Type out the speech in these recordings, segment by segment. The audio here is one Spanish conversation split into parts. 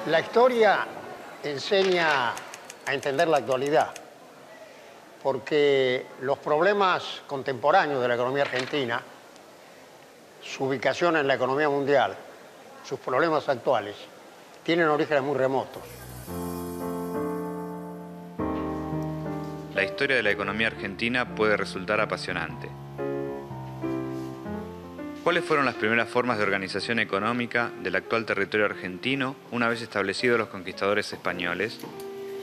La historia enseña a entender la actualidad, porque los problemas contemporáneos de la economía argentina, su ubicación en la economía mundial, sus problemas actuales, tienen orígenes muy remotos. La historia de la economía argentina puede resultar apasionante. ¿Cuáles fueron las primeras formas de organización económica del actual territorio argentino una vez establecidos los conquistadores españoles?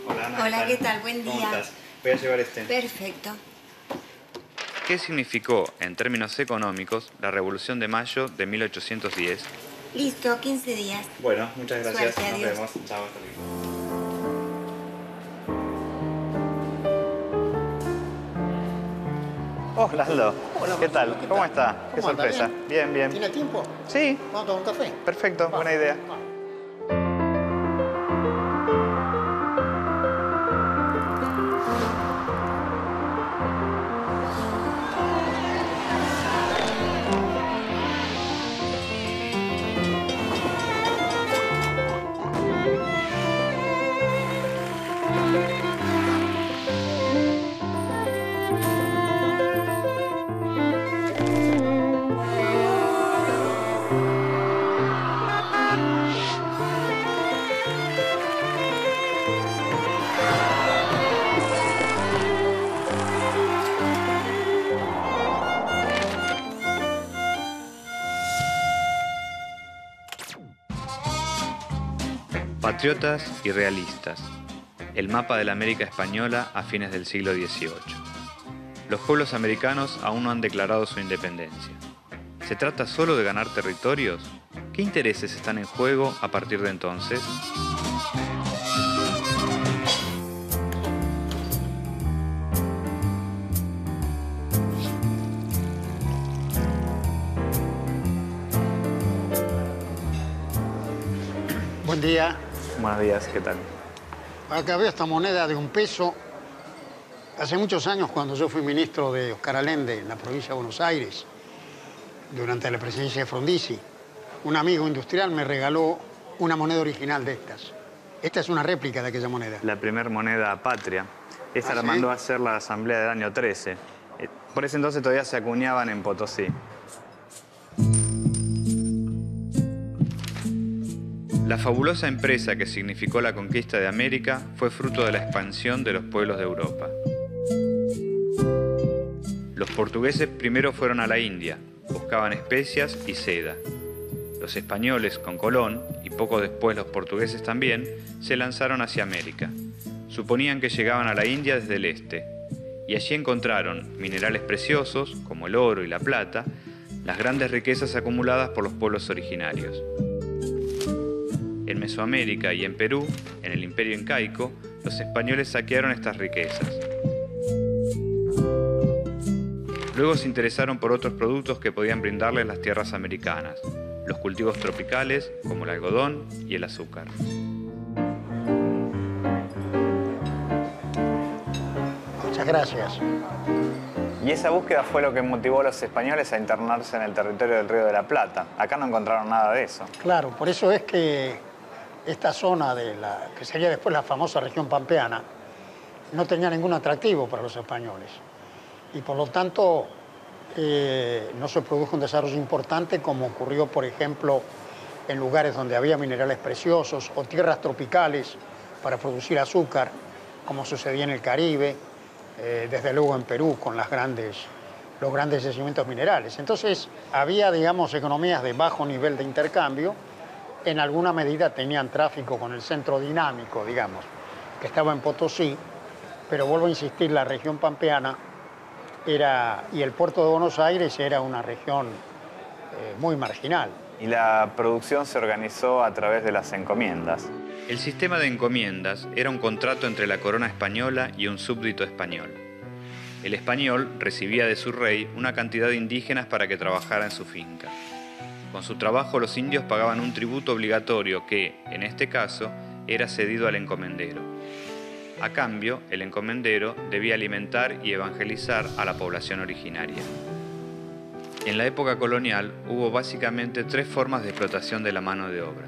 Hola, Ana. Hola, ¿qué tal? Buen día. ¿Cómo estás? Voy a llevar este. Perfecto. ¿Qué significó, en términos económicos, la Revolución de Mayo de 1810? Listo, 15 días. Bueno, muchas gracias. Suerte, Nos adiós. vemos. Chao, hasta luego. Hola, Aldo. Hola, ¿Qué tal? ¿qué ¿Cómo tal? está? ¿Cómo Qué anda? sorpresa. Bien, bien. ¿Tiene tiempo? Sí, ¿Vamos a tomar un café? perfecto, Va, buena idea. va. Patriotas y realistas. El mapa de la América española a fines del siglo XVIII. Los pueblos americanos aún no han declarado su independencia. ¿Se trata solo de ganar territorios? ¿Qué intereses están en juego a partir de entonces? Buen día. Buenos días, ¿qué tal? Acá veo esta moneda de $1. Hace muchos años, cuando yo fui ministro de Oscar Allende en la provincia de Buenos Aires, durante la presidencia de Frondizi, un amigo industrial me regaló una moneda original de estas. Esta es una réplica de aquella moneda. La primer moneda patria. Esta ¿Ah, la sí? mandó a hacer la asamblea del año 13. Por ese entonces todavía se acuñaban en Potosí. La fabulosa empresa que significó la conquista de América fue fruto de la expansión de los pueblos de Europa. Los portugueses primero fueron a la India, buscaban especias y seda. Los españoles con Colón, y poco después los portugueses también, se lanzaron hacia América. Suponían que llegaban a la India desde el este, y allí encontraron minerales preciosos, como el oro y la plata, las grandes riquezas acumuladas por los pueblos originarios. En Mesoamérica y en Perú, en el Imperio Incaico, los españoles saquearon estas riquezas. Luego se interesaron por otros productos que podían brindarles las tierras americanas, los cultivos tropicales como el algodón y el azúcar. Muchas gracias. Y esa búsqueda fue lo que motivó a los españoles a internarse en el territorio del Río de la Plata. Acá no encontraron nada de eso. Claro, por eso es que esta zona de la que sería después la famosa región pampeana no tenía ningún atractivo para los españoles. Y por lo tanto no se produjo un desarrollo importante como ocurrió, por ejemplo, en lugares donde había minerales preciosos o tierras tropicales para producir azúcar, como sucedía en el Caribe, desde luego en Perú con los grandes yacimientos minerales. Entonces había, digamos, economías de bajo nivel de intercambio. En alguna medida tenían tráfico con el centro dinámico, digamos, que estaba en Potosí, pero vuelvo a insistir, la región pampeana y el puerto de Buenos Aires era una región muy marginal. Y la producción se organizó a través de las encomiendas. El sistema de encomiendas era un contrato entre la corona española y un súbdito español. El español recibía de su rey una cantidad de indígenas para que trabajara en su finca. Con su trabajo los indios pagaban un tributo obligatorio que, en este caso, era cedido al encomendero. A cambio, el encomendero debía alimentar y evangelizar a la población originaria. En la época colonial hubo básicamente 3 formas de explotación de la mano de obra.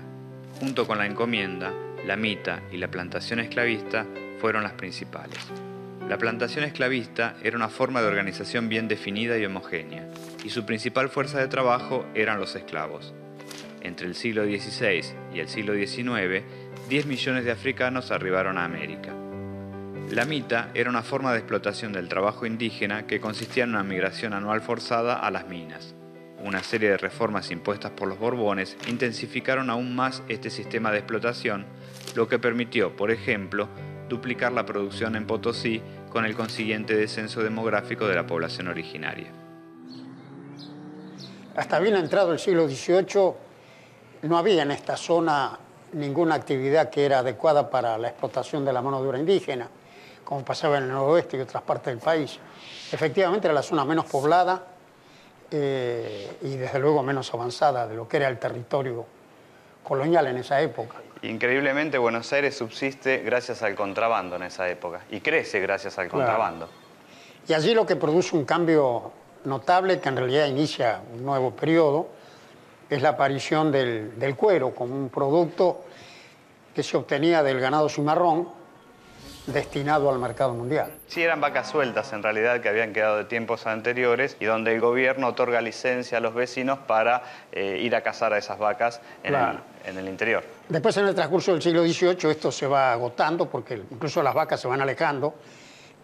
Junto con la encomienda, La mita y la plantación esclavista fueron las principales. La plantación esclavista era una forma de organización bien definida y homogénea, y su principal fuerza de trabajo eran los esclavos. Entre el siglo XVI y el siglo XIX, 10 millones de africanos arribaron a América. La mita era una forma de explotación del trabajo indígena que consistía en una migración anual forzada a las minas. Una serie de reformas impuestas por los Borbones intensificaron aún más este sistema de explotación, lo que permitió, por ejemplo, duplicar la producción en Potosí con el consiguiente descenso demográfico de la población originaria. Hasta bien entrado el siglo XVIII no había en esta zona ninguna actividad que era adecuada para la explotación de la mano de obra indígena, como pasaba en el noroeste y otras partes del país. Efectivamente era la zona menos poblada y desde luego menos avanzada de lo que era el territorio colonial en esa época. Increíblemente, Buenos Aires subsiste gracias al contrabando en esa época y crece gracias al contrabando. Y allí lo que produce un cambio notable, que en realidad inicia un nuevo periodo, es la aparición del cuero como un producto que se obtenía del ganado cimarrón destinado al mercado mundial. Sí, eran vacas sueltas en realidad que habían quedado de tiempos anteriores y donde el gobierno otorga licencia a los vecinos para ir a cazar a esas vacas en el interior. Después, en el transcurso del siglo XVIII, esto se va agotando porque incluso las vacas se van alejando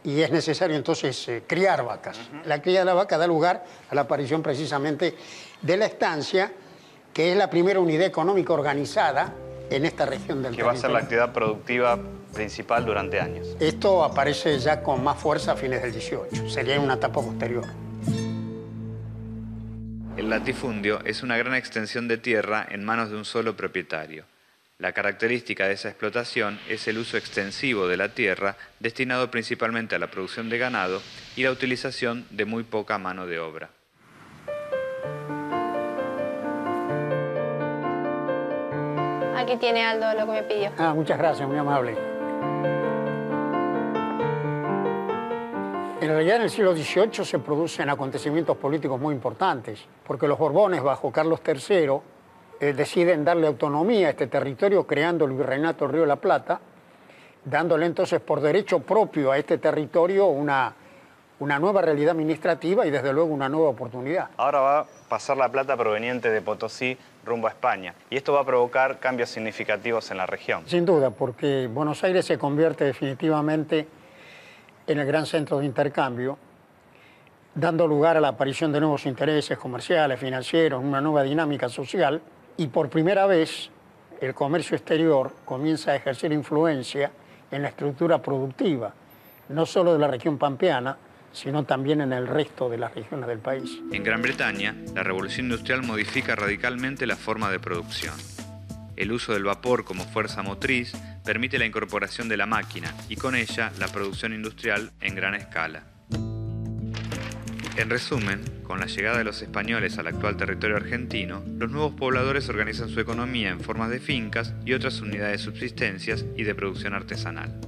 y es necesario entonces criar vacas. La cría de la vaca da lugar a la aparición precisamente de la estancia, que es la primera unidad económica organizada en esta región del territorio. Que va a ser la actividad productiva principal durante años. Esto aparece ya con más fuerza a fines del XVIII, sería en una etapa posterior. El latifundio es una gran extensión de tierra en manos de un solo propietario. La característica de esa explotación es el uso extensivo de la tierra, destinado principalmente a la producción de ganado y la utilización de muy poca mano de obra. Aquí tiene Aldo lo que me pidió. Muchas gracias, muy amable. En realidad, en el siglo XVIII se producen acontecimientos políticos muy importantes, porque los Borbones, bajo Carlos III, deciden darle autonomía a este territorio, creando el Virreinato del Río de la Plata, dándole entonces por derecho propio a este territorio una nueva realidad administrativa y desde luego una nueva oportunidad. Ahora va a pasar la plata proveniente de Potosí rumbo a España y esto va a provocar cambios significativos en la región. Sin duda, porque Buenos Aires se convierte definitivamente en el gran centro de intercambio, dando lugar a la aparición de nuevos intereses comerciales, financieros, una nueva dinámica social, y por primera vez el comercio exterior comienza a ejercer influencia en la estructura productiva, no solo de la región pampeana, sino también en el resto de las regiones del país. En Gran Bretaña, la revolución industrial modifica radicalmente la forma de producción. El uso del vapor como fuerza motriz permite la incorporación de la máquina y con ella la producción industrial en gran escala. En resumen, con la llegada de los españoles al actual territorio argentino, los nuevos pobladores organizan su economía en formas de fincas y otras unidades de subsistencias y de producción artesanal.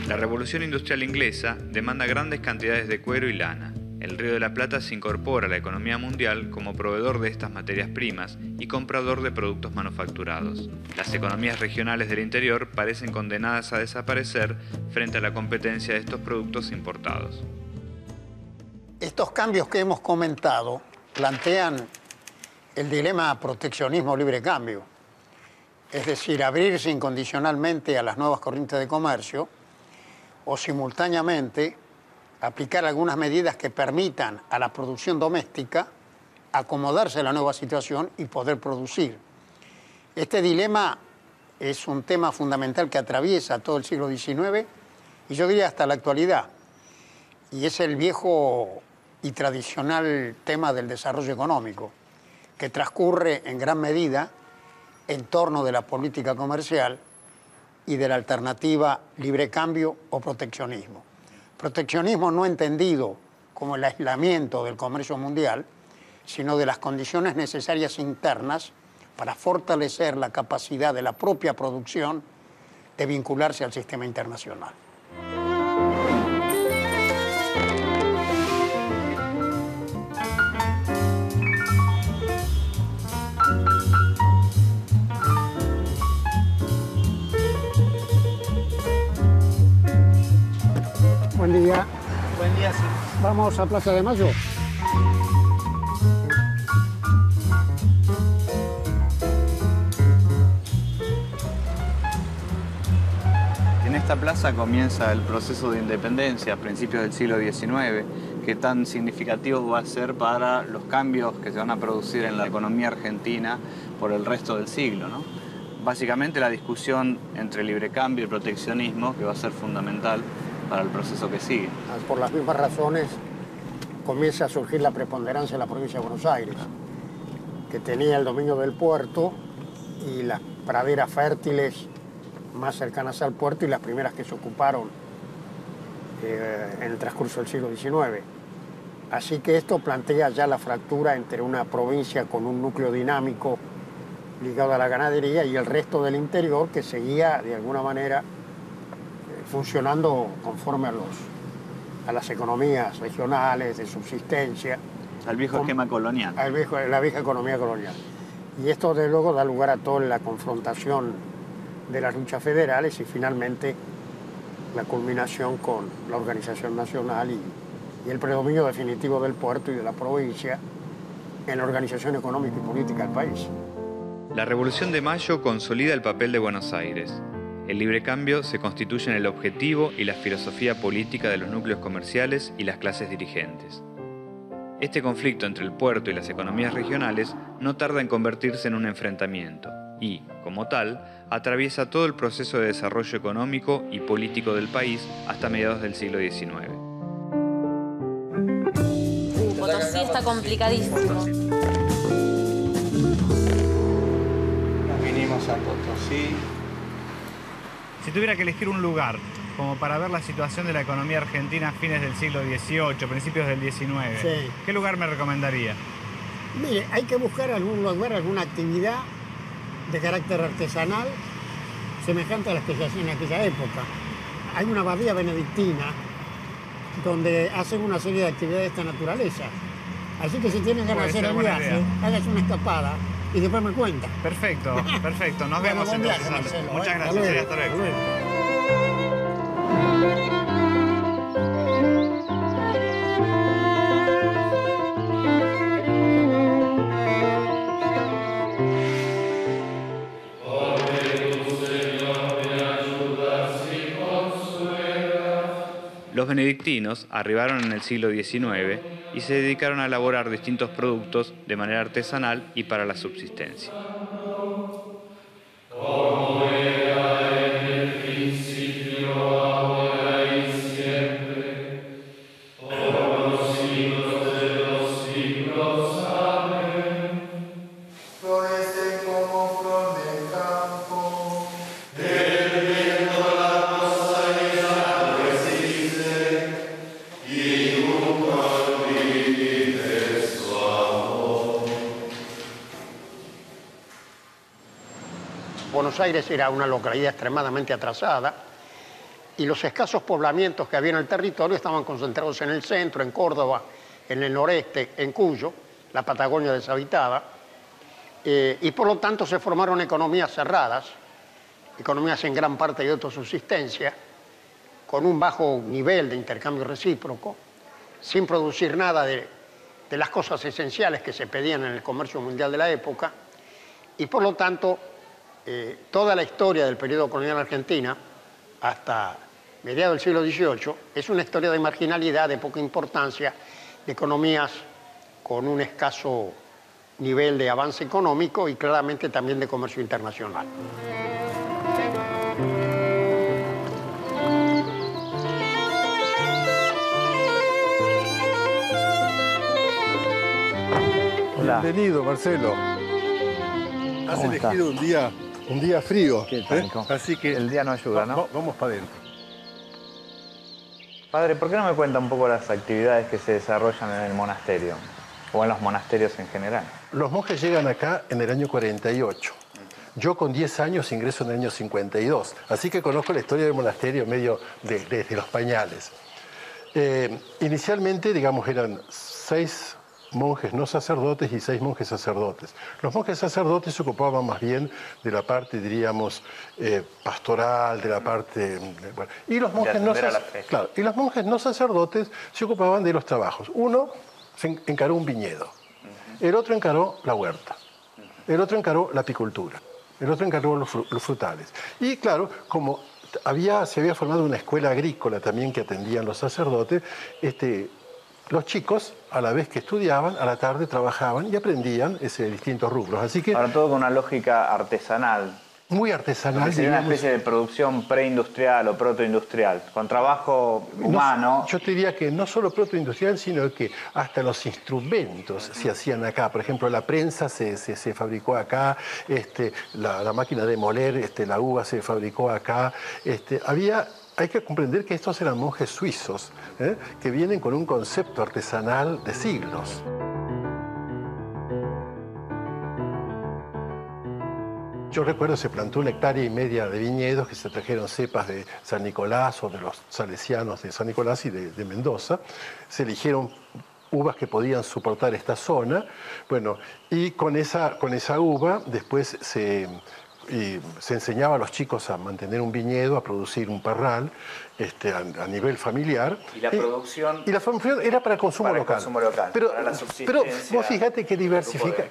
La revolución industrial inglesa demanda grandes cantidades de cuero y lana. El Río de la Plata se incorpora a la economía mundial como proveedor de estas materias primas y comprador de productos manufacturados. Las economías regionales del interior parecen condenadas a desaparecer frente a la competencia de estos productos importados. Estos cambios que hemos comentado plantean el dilema proteccionismo-libre cambio, es decir, abrirse incondicionalmente a las nuevas corrientes de comercio o simultáneamente aplicar algunas medidas que permitan a la producción doméstica acomodarse a la nueva situación y poder producir. Este dilema es un tema fundamental que atraviesa todo el siglo XIX y yo diría hasta la actualidad. Y es el viejo y tradicional tema del desarrollo económico, que transcurre en gran medida en torno de la política comercial y de la alternativa libre cambio o proteccionismo. Proteccionismo no entendido como el aislamiento del comercio mundial, sino de las condiciones necesarias internas para fortalecer la capacidad de la propia producción de vincularse al sistema internacional. Buen día, sí. Vamos a Plaza de Mayo. En esta plaza comienza el proceso de independencia a principios del siglo XIX, que tan significativo va a ser para los cambios que se van a producir en la economía argentina por el resto del siglo, ¿no? Básicamente la discusión entre el librecambio y el proteccionismo, que va a ser fundamental para el proceso que sigue. Por las mismas razones comienza a surgir la preponderancia de la provincia de Buenos Aires, que tenía el dominio del puerto y las praderas fértiles más cercanas al puerto y las primeras que se ocuparon en el transcurso del siglo XIX. Así que esto plantea ya la fractura entre una provincia con un núcleo dinámico ligado a la ganadería y el resto del interior que seguía de alguna manera funcionando conforme a las economías regionales de subsistencia. Al viejo esquema colonial. La vieja economía colonial. Y esto de luego da lugar a toda la confrontación de las luchas federales y finalmente la culminación con la organización nacional y el predominio definitivo del puerto y de la provincia en la organización económica y política del país. La Revolución de Mayo consolida el papel de Buenos Aires. El librecambio se constituye en el objetivo y la filosofía política de los núcleos comerciales y las clases dirigentes. Este conflicto entre el puerto y las economías regionales no tarda en convertirse en un enfrentamiento y, como tal, atraviesa todo el proceso de desarrollo económico y político del país hasta mediados del siglo XIX. Potosí está complicadísimo. Vinimos a Potosí. Si tuviera que elegir un lugar como para ver la situación de la economía argentina a fines del siglo XVIII, principios del XIX, sí, ¿qué lugar me recomendaría? Mire, hay que buscar algún lugar, alguna actividad de carácter artesanal semejante a las que se hacían en aquella época. Hay una abadía benedictina donde hacen una serie de actividades de esta naturaleza. Así que si tienen ganas de hacer el viaje, hágase una escapada y después me cuenta. Perfecto, perfecto. Nos vemos Buen entonces. viaje, Marcelo, Muchas hasta gracias. luego, Hasta luego. hasta luego. Los benedictinos arribaron en el siglo XIX y se dedicaron a elaborar distintos productos de manera artesanal y para la subsistencia. Buenos Aires era una localidad extremadamente atrasada y los escasos poblamientos que había en el territorio estaban concentrados en el centro, en Córdoba, en el noreste, en Cuyo, la Patagonia deshabitada, y por lo tanto se formaron economías cerradas, economías en gran parte de autosubsistencia, con un bajo nivel de intercambio recíproco, sin producir nada de las cosas esenciales que se pedían en el comercio mundial de la época, y por lo tanto toda la historia del periodo colonial argentina hasta mediados del siglo XVIII es una historia de marginalidad, de poca importancia, de economías con un escaso nivel de avance económico y claramente también de comercio internacional. Hola. Bienvenido, Marcelo. Has elegido un día frío. ¿Qué tal? Así que el día no ayuda, ¿no? Vamos para adentro. Padre, ¿por qué no me cuenta un poco las actividades que se desarrollan en el monasterio? O en los monasterios en general. Los monjes llegan acá en el año 48. Yo con 10 años ingreso en el año 52. Así que conozco la historia del monasterio medio desde los pañales. Inicialmente, digamos, eran 6 monjes no sacerdotes y 6 monjes sacerdotes. Los monjes sacerdotes se ocupaban más bien de la parte, diríamos, pastoral, de la parte... Bueno, y los monjes claro, y los monjes no sacerdotes se ocupaban de los trabajos. Uno se encaró un viñedo, el otro encaró la huerta, el otro encaró la apicultura, el otro encaró los frutales. Y claro, como se había formado una escuela agrícola también que atendían los sacerdotes, los chicos, a la vez que estudiaban, a la tarde trabajaban y aprendían distintos rubros. Así que, ahora todo con una lógica artesanal. Muy artesanal. Sería una especie de producción preindustrial o protoindustrial, con trabajo humano. Yo te diría que no solo protoindustrial, sino que hasta los instrumentos se hacían acá. Por ejemplo, la prensa se fabricó acá, la máquina de moler, la uva se fabricó acá. Hay que comprender que estos eran monjes suizos, que vienen con un concepto artesanal de siglos. Yo recuerdo se plantó 1,5 hectáreas de viñedos que se trajeron cepas de San Nicolás o de los salesianos de San Nicolás y de Mendoza. Se eligieron uvas que podían soportar esta zona. Bueno, y con esa uva después se enseñaba a los chicos a mantener un viñedo, a producir un parral a nivel familiar. Y la producción... Y la producción era para consumo local. Pero, para la pero vos fíjate que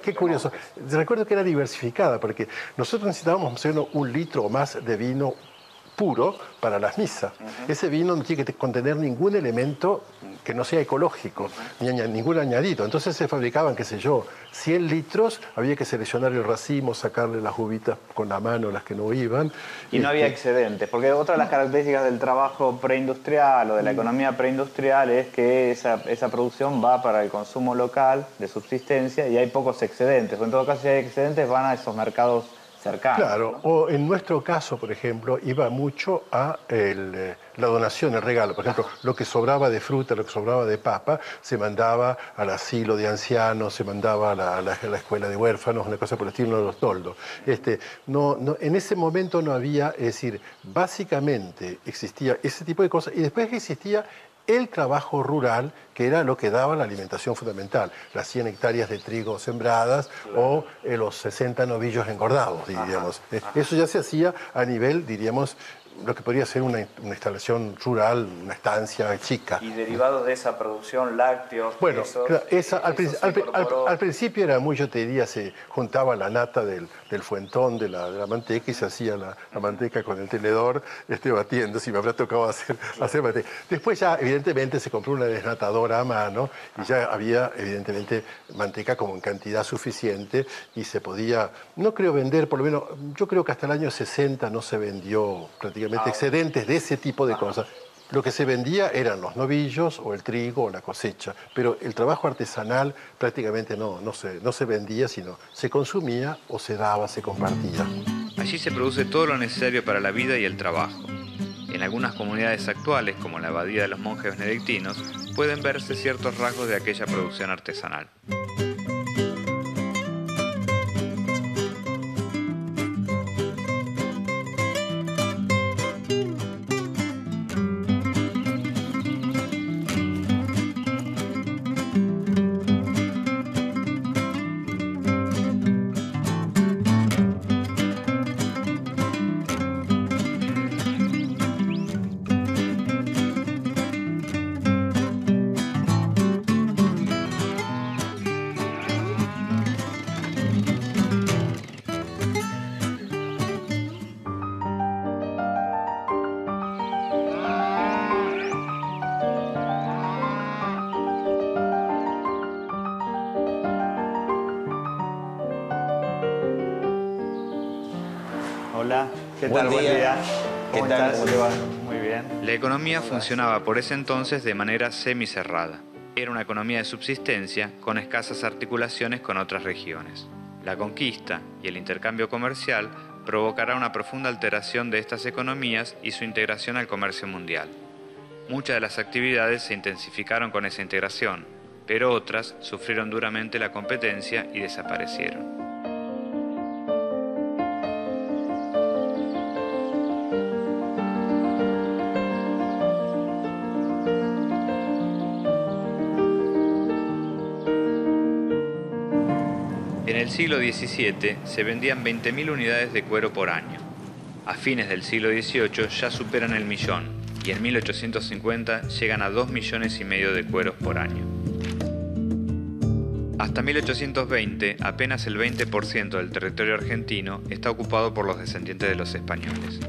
qué curioso. Recuerdo que era diversificada, porque nosotros necesitábamos más o menos 1 litro o más de vino puro para las misas. Ese vino no tiene que contener ningún elemento que no sea ecológico, ni ningún añadido. Entonces se fabricaban, qué sé yo, 100 litros, había que seleccionar el racimo, sacarle las uvitas con la mano, las que no iban. Y no había excedentes, porque otra de las características del trabajo preindustrial o de la economía preindustrial es que esa producción va para el consumo local de subsistencia y hay pocos excedentes. O en todo caso, si hay excedentes, van a esos mercados cercanos. Claro, ¿no? o en nuestro caso, por ejemplo, iba mucho a la donación, el regalo. Por ejemplo, lo que sobraba de fruta, lo que sobraba de papa, se mandaba al asilo de ancianos, se mandaba a la escuela de huérfanos, una cosa por el estilo de los toldos. En ese momento no había, es decir, básicamente existía ese tipo de cosas y después existía el trabajo rural, que era lo que daba la alimentación fundamental, las 100 hectáreas de trigo sembradas o los 60 novillos engordados, diríamos. Eso ya se hacía a nivel, diríamos, lo que podría ser una instalación rural, una estancia chica. Y derivados de esa producción, lácteos, bueno, quesos, al principio era muy, yo te diría, se juntaba la nata del fuentón de la manteca y se hacía la manteca con el tenedor batiendo, si me habrá tocado hacer manteca. Después ya, evidentemente, se compró una desnatadora a mano y ya había, evidentemente, manteca como en cantidad suficiente y se podía, no creo vender, por lo menos, yo creo que hasta el año 60 no se vendió prácticamente excedentes de ese tipo de cosas. Lo que se vendía eran los novillos o el trigo o la cosecha, pero el trabajo artesanal prácticamente no se vendía, sino se consumía o se daba, se compartía. Allí se produce todo lo necesario para la vida y el trabajo. En algunas comunidades actuales, como la abadía de los monjes benedictinos, pueden verse ciertos rasgos de aquella producción artesanal. Hola, ¿qué tal? Buen día. ¿Qué ¿Cómo tal? estás? ¿Cómo te va? Muy bien. La economía funcionaba por ese entonces de manera semicerrada. Era una economía de subsistencia con escasas articulaciones con otras regiones. La conquista y el intercambio comercial provocará una profunda alteración de estas economías y su integración al comercio mundial. Muchas de las actividades se intensificaron con esa integración, pero otras sufrieron duramente la competencia y desaparecieron. En el siglo XVII se vendían 20.000 unidades de cuero por año. A fines del siglo XVIII ya superan el millón y en 1850 llegan a 2,5 millones de cueros por año. Hasta 1820, apenas el 20% del territorio argentino está ocupado por los descendientes de los españoles.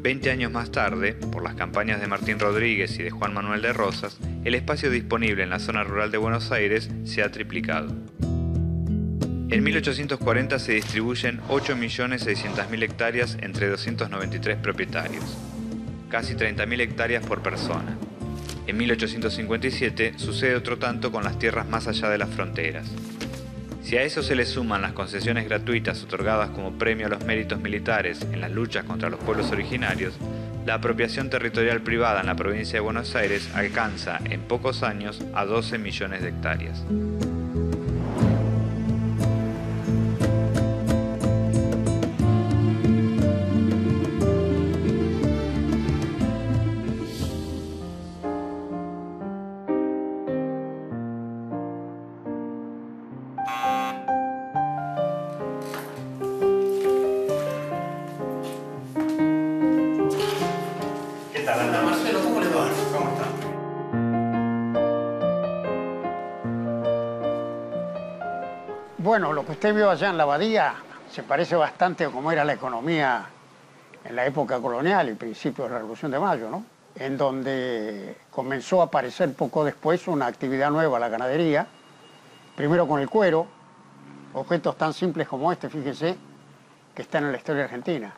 20 años más tarde, por las campañas de Martín Rodríguez y de Juan Manuel de Rosas, el espacio disponible en la zona rural de Buenos Aires se ha triplicado. En 1840 se distribuyen 8.600.000 hectáreas entre 293 propietarios, casi 30.000 hectáreas por persona. En 1857 sucede otro tanto con las tierras más allá de las fronteras. Si a eso se le suman las concesiones gratuitas otorgadas como premio a los méritos militares en las luchas contra los pueblos originarios, la apropiación territorial privada en la provincia de Buenos Aires alcanza en pocos años a 12 millones de hectáreas. Marcelo, ¿cómo le va? ¿Cómo está? Bueno, lo que usted vio allá en la abadía se parece bastante a cómo era la economía en la época colonial y principios de la Revolución de Mayo, ¿no? En donde comenzó a aparecer poco después una actividad nueva, la ganadería, primero con el cuero, objetos tan simples como este, fíjese, que están en la historia argentina.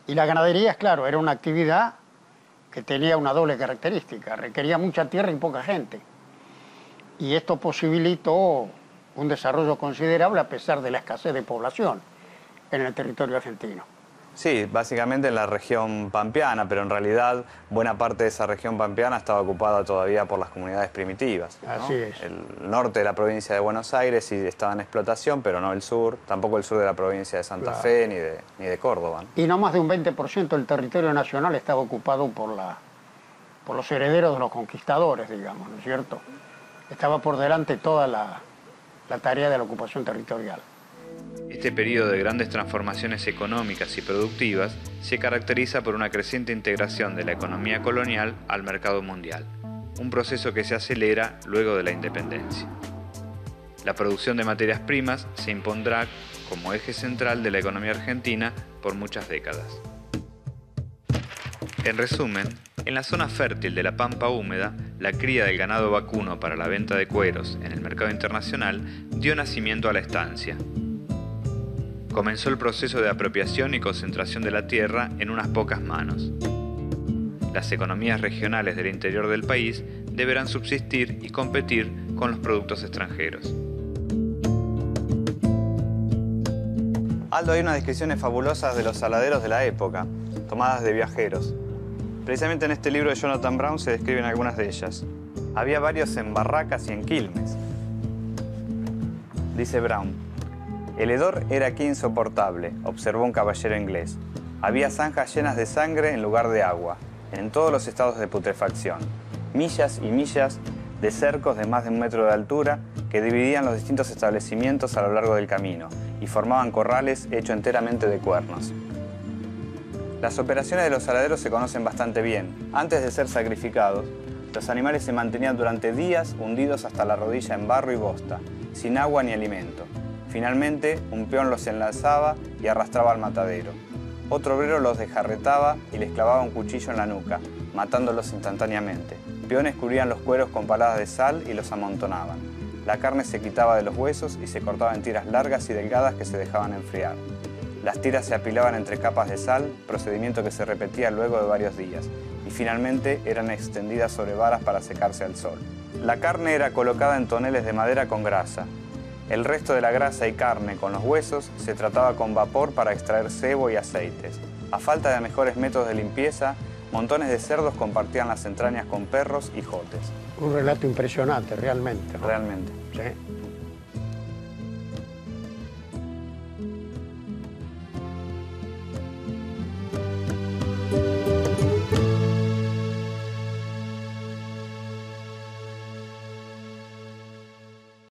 Y la ganadería, claro, era una actividad que tenía una doble característica, requería mucha tierra y poca gente. Y esto posibilitó un desarrollo considerable a pesar de la escasez de población en el territorio argentino. Sí, básicamente en la región pampeana, pero en realidad buena parte de esa región pampeana estaba ocupada todavía por las comunidades primitivas, ¿no? Así es. El norte de la provincia de Buenos Aires sí estaba en explotación, pero no el sur, tampoco el sur de la provincia de Santa Fe ni de Córdoba, ¿no? Y no más de un 20% del territorio nacional estaba ocupado por los herederos de los conquistadores, digamos, ¿no es cierto? Estaba por delante toda la tarea de la ocupación territorial. Este periodo de grandes transformaciones económicas y productivas se caracteriza por una creciente integración de la economía colonial al mercado mundial, un proceso que se acelera luego de la independencia. La producción de materias primas se impondrá como eje central de la economía argentina por muchas décadas. En resumen, en la zona fértil de la pampa húmeda, la cría del ganado vacuno para la venta de cueros en el mercado internacional dio nacimiento a la estancia. Comenzó el proceso de apropiación y concentración de la tierra en unas pocas manos. Las economías regionales del interior del país deberán subsistir y competir con los productos extranjeros. Aldo, hay unas descripciones fabulosas de los saladeros de la época, tomadas de viajeros. Precisamente en este libro de Jonathan Brown se describen algunas de ellas. Había varios en barracas y en quilmes. Dice Brown: el hedor era aquí insoportable, observó un caballero inglés. Había zanjas llenas de sangre en lugar de agua, en todos los estados de putrefacción. Millas y millas de cercos de más de 1 metro de altura que dividían los distintos establecimientos a lo largo del camino y formaban corrales hechos enteramente de cuernos. Las operaciones de los saladeros se conocen bastante bien. Antes de ser sacrificados, los animales se mantenían durante días hundidos hasta la rodilla en barro y bosta, sin agua ni alimento. Finalmente, un peón los enlazaba y arrastraba al matadero. Otro obrero los desjarretaba y les clavaba un cuchillo en la nuca, matándolos instantáneamente. Peones cubrían los cueros con paladas de sal y los amontonaban. La carne se quitaba de los huesos y se cortaba en tiras largas y delgadas que se dejaban enfriar. Las tiras se apilaban entre capas de sal, procedimiento que se repetía luego de varios días, y finalmente eran extendidas sobre varas para secarse al sol. La carne era colocada en toneles de madera con grasa. El resto de la grasa y carne con los huesos se trataba con vapor para extraer sebo y aceites. A falta de mejores métodos de limpieza, montones de cerdos compartían las entrañas con perros y jotes. Un relato impresionante, realmente, ¿no? Realmente. Sí.